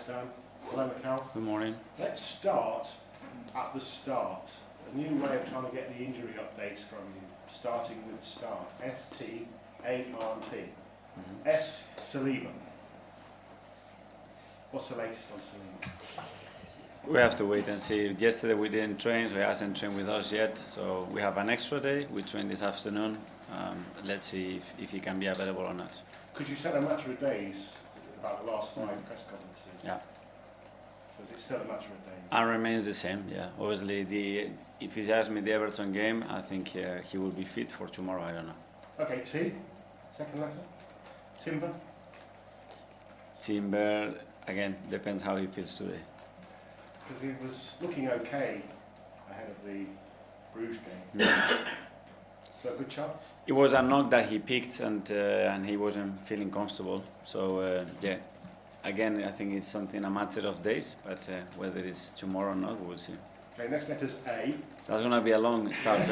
Dan. Hello, Mikel. Good morning. Let's start at the start. A new way of trying to get the injury updates from you, starting with S.T.A.R.T. S-T-A.R.T. S. Saliba. What's the latest on Saliba? We have to wait and see. Yesterday we didn't train, so he hasn't trained with us yet. So we have an extra day. We train this afternoon. Let's see if he can be available or not. Because you said a matter of days about the last 5 press conferences. Yeah. So is it still a matter of days? And remains the same. Yeah. Obviously, if he asks me the Everton game, I think he will be fit for tomorrow. I don't know. Okay, T. Second letter. Timber. Timber again depends how he feels today. Because he was looking okay ahead of the Bruges game. So a good chance? It was a knock that he picked, and he wasn't feeling comfortable. So yeah, again, I think it's a matter of days. But whether it's tomorrow or not, we'll see. Okay, next letter's A. That's going to be a long start. A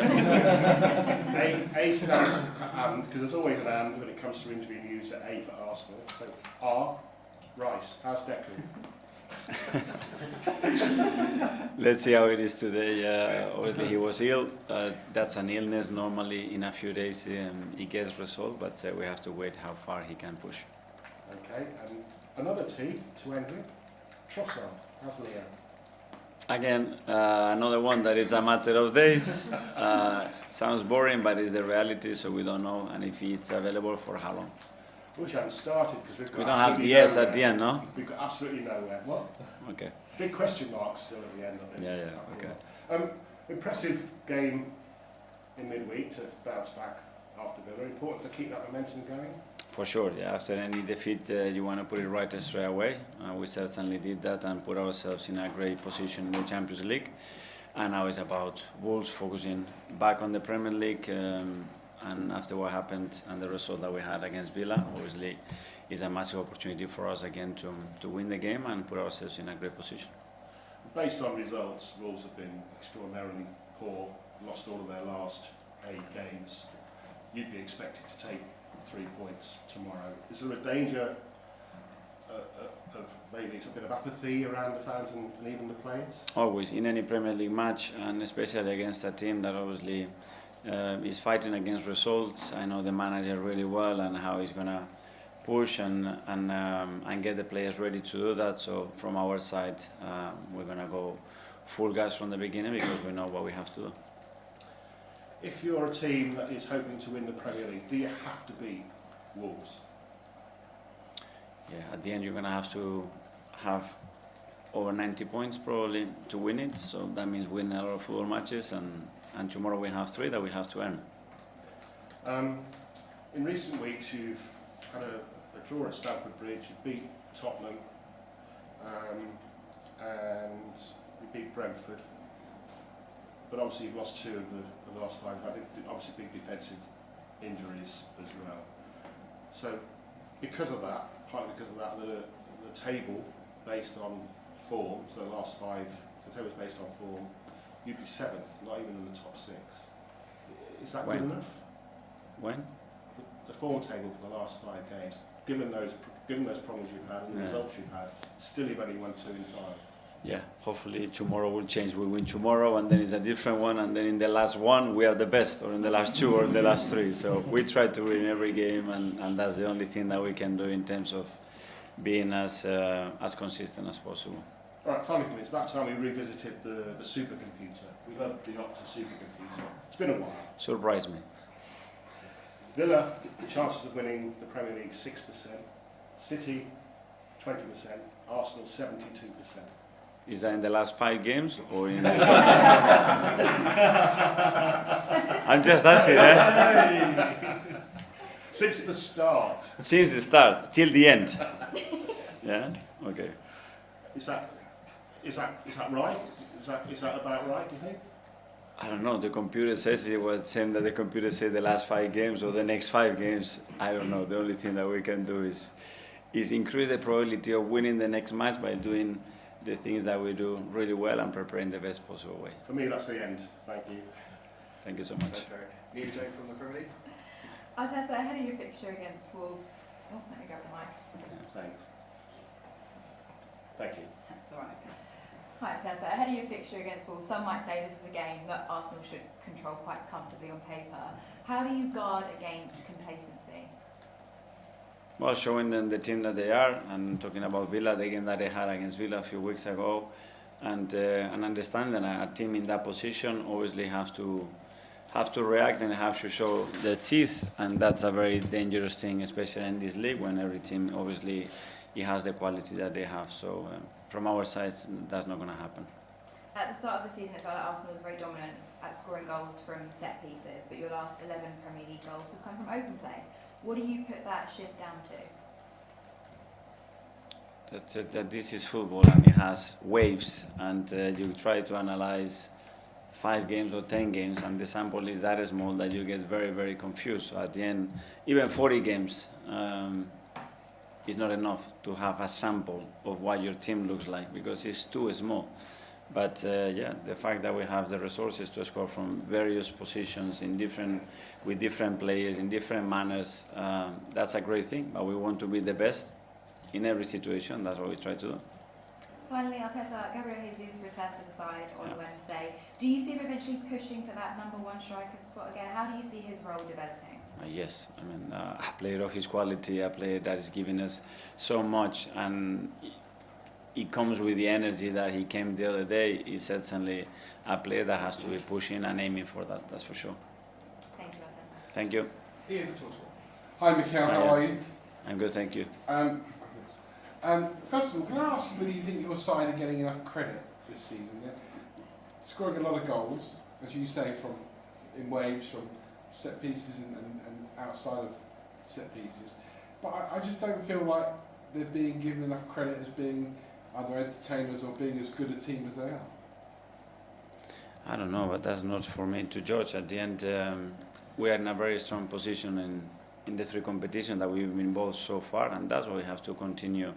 stands for and, because there's always an and when it comes to injury news at A for Arsenal. So R. Rice. How's Declan? Let's see how it is today. Obviously, he was ill. That's an illness. Normally, in a few days, he gets resolved, but we have to wait how far he can push. Okay, and another T to end with. Trossard. How's Leo? Again, another one that it's a matter of days. Sounds boring, but it's the reality, so we don't know. And if it's available, for how long? Wish I hadn't started because we've got. We don't have the S at the end, no? We've got absolutely nowhere. What? Okay. Big question mark still at the end of it. Yeah, okay. Impressive game in midweek to bounce back after Villa. Important to keep that momentum going. For sure, yeah. After any defeat, you want to put it right straight away. We certainly did that and put ourselves in a great position in the Champions League. And now it's about Wolves focusing back on the Premier League. And after what happened and the result that we had against Villa, obviously, it's a massive opportunity for us again to win the game and put ourselves in a great position. Based on results, Wolves have been extraordinarily poor, lost all of their last 8 games. You'd be expected to take 3 points tomorrow. Is there a danger of maybe a bit of apathy around the fans and even the players? Always, in any Premier League match, and especially against a team that obviously is fighting against results. I know the manager really well and how he's going to push and get the players ready to do that. So from our side, we're going to go full gas from the beginning because we know what we have to do. If you're a team that is hoping to win the Premier League, do you have to beat Wolves? Yeah, at the end you're going to have over 90 points probably to win it. So that means winning a lot of football matches, and tomorrow we have 3 that we have to earn. In recent weeks you've had a draw at Stamford Bridge, you beat Tottenham, and you beat Brentford. But obviously you've lost 2 of the last 5. I think obviously big defensive injuries as well. So because of that, partly because of that, the table based on form, so the last 5, the table is based on form, you'd be 7th, not even in the top 6. Is that good enough? When? The form table for the last 5 games, given those problems you've had and the results you've had, still you've only won 2 in 5. Yeah, hopefully tomorrow will change. We win tomorrow and then it's a different one, and then in the last one we are the best, or in the last 2 or in the last 3. So we try to win every game, and that's the only thing that we can do in terms of being as consistent as possible. All right, finally for me, it's about time we revisited the supercomputer. We love the Opta supercomputer. It's been a while. Surprise me. Villa, chances of winning the Premier League 6%. City, 20%. Arsenal, 72%. Is that in the last 5 games or in? I'm just asking, eh? Since the start. Since the start till the end. Yeah. Okay. Is that right? Is that about right? Do you think? I don't know. The computer says it was same that the computer said the last 5 games or the next 5 games. I don't know. The only thing that we can do is increase the probability of winning the next match by doing the things that we do really well and preparing the best possible way. For me, that's the end. Thank you. Thank you so much. News day from the Premier League. I was going to say, ahead of your fixture against Wolves. Oh, let me grab the mic. Thanks. Thank you. That's all right. Hi, Tessa. Ahead of your fixture against Wolves, some might say this is a game that Arsenal should control quite comfortably on paper. How do you guard against complacency? Well, showing them the team that they are, and talking about Villa, the game that they had against Villa a few weeks ago, and understanding that a team in that position obviously have to react and have to show their teeth, and that's a very dangerous thing, especially in this league when every team obviously it has the quality that they have. So from our side, that's not going to happen. At the start of the season, it felt like Arsenal was very dominant at scoring goals from set pieces, but your last 11 Premier League goals have come from open play. What do you put that shift down to? That this is football and it has waves, and you try to analyze 5 games or 10 games, and the sample is that small that you get very, very confused. So at the end, even 40 games is not enough to have a sample of what your team looks like, because it's too small. But yeah, the fact that we have the resources to score from various positions with different players in different manners, that's a great thing. But we want to be the best in every situation. That's what we try to do. Finally, Arteta, Gabriel Jesus returned to the side on Wednesday. Do you see him eventually pushing for that number 1 striker spot again? How do you see his role developing? Yes, I mean, a player of his quality, a player that is giving us so much, and it comes with the energy that he came the other day. He's certainly a player that has to be pushing and aiming for that, that's for sure. Thank you, Arteta. Thank you. Ian, talk to me. Hi Mikel, how are you? I'm good, thank you. First of all, can I ask you whether you think your side are getting enough credit this season? They're scoring a lot of goals, as you say, in waves, from set pieces and outside of set pieces. But I just don't feel like they're being given enough credit as being either entertainers or being as good a team as they are. I don't know, but that's not for me to judge. At the end, we are in a very strong position in the 3 competitions that we've been involved so far, and that's what we have to continue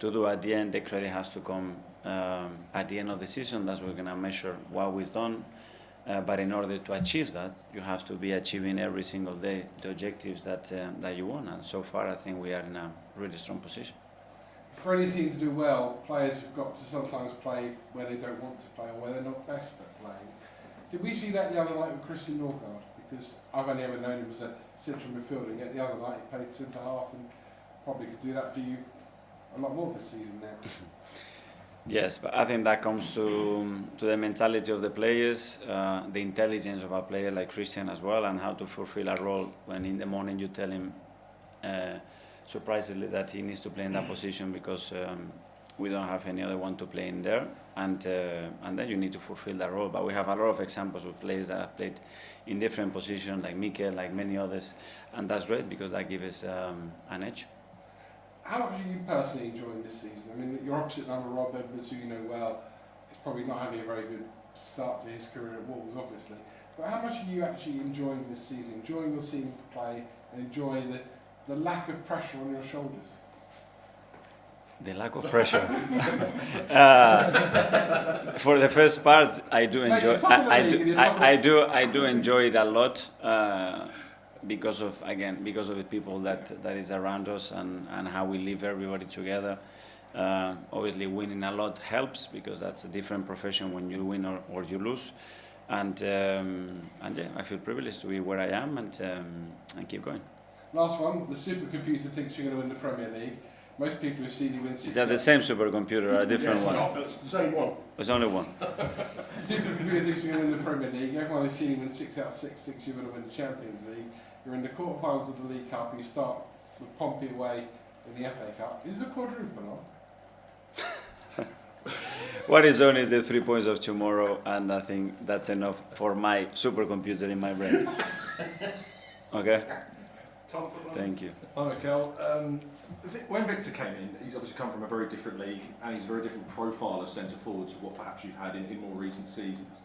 to do. At the end, the credit has to come at the end of the season. That's what we're going to measure what we've done. But in order to achieve that, you have to be achieving every single day the objectives that you want. And so far, I think we are in a really strong position. For any team to do well, players have got to sometimes play where they don't want to play or where they're not best at playing. Did we see that the other night with Christian Norgard? Because I've only ever known him as a central midfielder, yet the other night he played centre half and probably could do that for you a lot more this season now. Yes, but I think that comes to the mentality of the players, the intelligence of a player like Christian as well, and how to fulfill a role when in the morning you tell him surprisingly that he needs to play in that position because we don't have any other one to play in there, and then you need to fulfill that role. But we have a lot of examples of players that have played in different positions, like Mikel, like many others, and that's great because that gives us an edge. How much are you personally enjoying this season? I mean, your opposite number, Rob Edwards, who you know well, is probably not having a very good start to his career at Wolves, obviously. But how much are you actually enjoying this season, enjoying your team play and enjoying the lack of pressure on your shoulders? The lack of pressure. For the first part, I do enjoy. I do enjoy it a lot because of the people that is around us and how we live everybody together. Obviously, winning a lot helps because that's a different profession when you win or you lose. And yeah, I feel privileged to be where I am and keep going. Last one, the supercomputer thinks you're going to win the Premier League. Most people have seen you win 6 Is that the same supercomputer or a different one? There's only one. There's only one. The supercomputer thinks you're going to win the Premier League. Everyone who's seen you win 6 out of 6 thinks you're going to win the Champions League. You're in the quarterfinals of the League Cup and you start with Pompey away in the FA Cup. Is the quadruple on? What is on is the 3 points of tomorrow, and I think that's enough for my supercomputer in my brain. Okay? Thank you. Hi Mikel. When Victor came in, he's obviously come from a very different league and he's a very different profile of centre forward to what perhaps you've had in more recent seasons.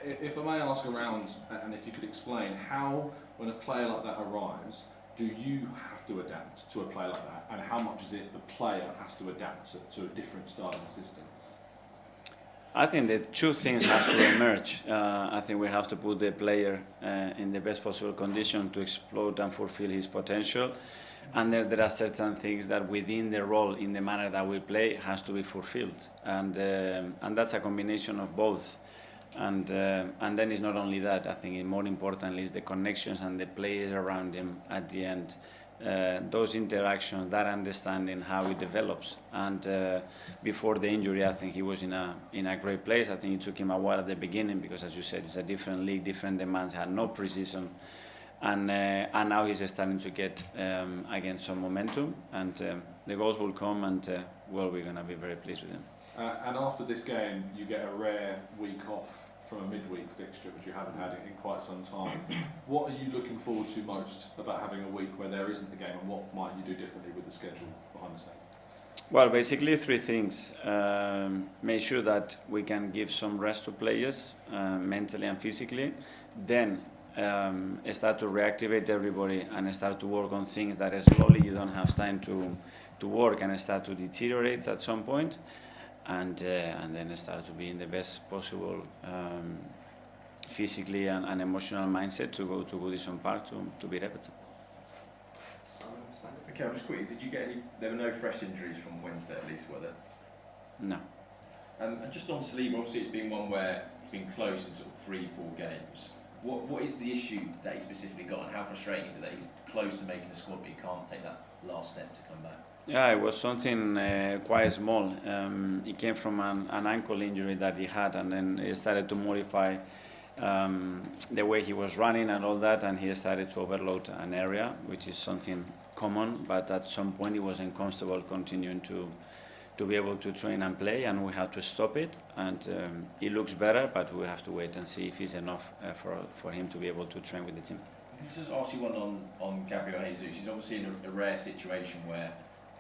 If I may ask around, and if you could explain how, when a player like that arrives, do you have to adapt to a player like that, and how much is it the player has to adapt to a different style of system? I think the 2 things have to emerge. I think we have to put the player in the best possible condition to explode and fulfill his potential. And there are certain things that within the role, in the manner that we play, has to be fulfilled, and that's a combination of both. And then it's not only that. I think more importantly is the connections and the players around him at the end. Those interactions, that understanding how it develops. And before the injury, I think he was in a great place. I think it took him a while at the beginning because, as you said, it's a different league, different demands, had no precision. And now he's starting to get, again, some momentum. And the goals will come, and, well, we're going to be very pleased with him. And after this game, you get a rare week off from a midweek fixture, which you haven't had in quite some time. What are you looking forward to most about having a week where there isn't a game, and what might you do differently with the schedule behind the scenes? Well, basically 3 things. Make sure that we can give some rest to players, mentally and physically. Then start to reactivate everybody and start to work on things that slowly you don't have time to work and start to deteriorate at some point. And then start to be in the best possible physically and emotional mindset to go to Goodison Park to beat Everton. Okay, I'll just quickly, did you get any, there were no fresh injuries from Wednesday at least, were there? No. And just on Saliba, obviously it's been one where he's been close in sort of 3-4 games. What is the issue that he specifically got, and how frustrating is it that he's close to making the squad but he can't take that last step to come back? Yeah, it was something quite small. He came from an ankle injury that he had, and then he started to modify the way he was running and all that, and he started to overload an area, which is something common, but at some point he wasn't comfortable continuing to be able to train and play, and we had to stop it. And it looks better, but we have to wait and see if it's enough for him to be able to train with the team. Can I just ask you one on Gabriel Jesus? He's obviously in a rare situation where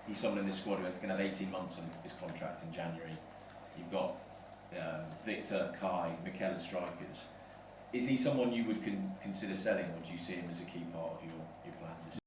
he's someone in this squad who's going to have 18 months on his contract in January. You've got Victor, Kai, Mikel as strikers. Is he someone you would consider selling, or do you see him as a key part of your plans this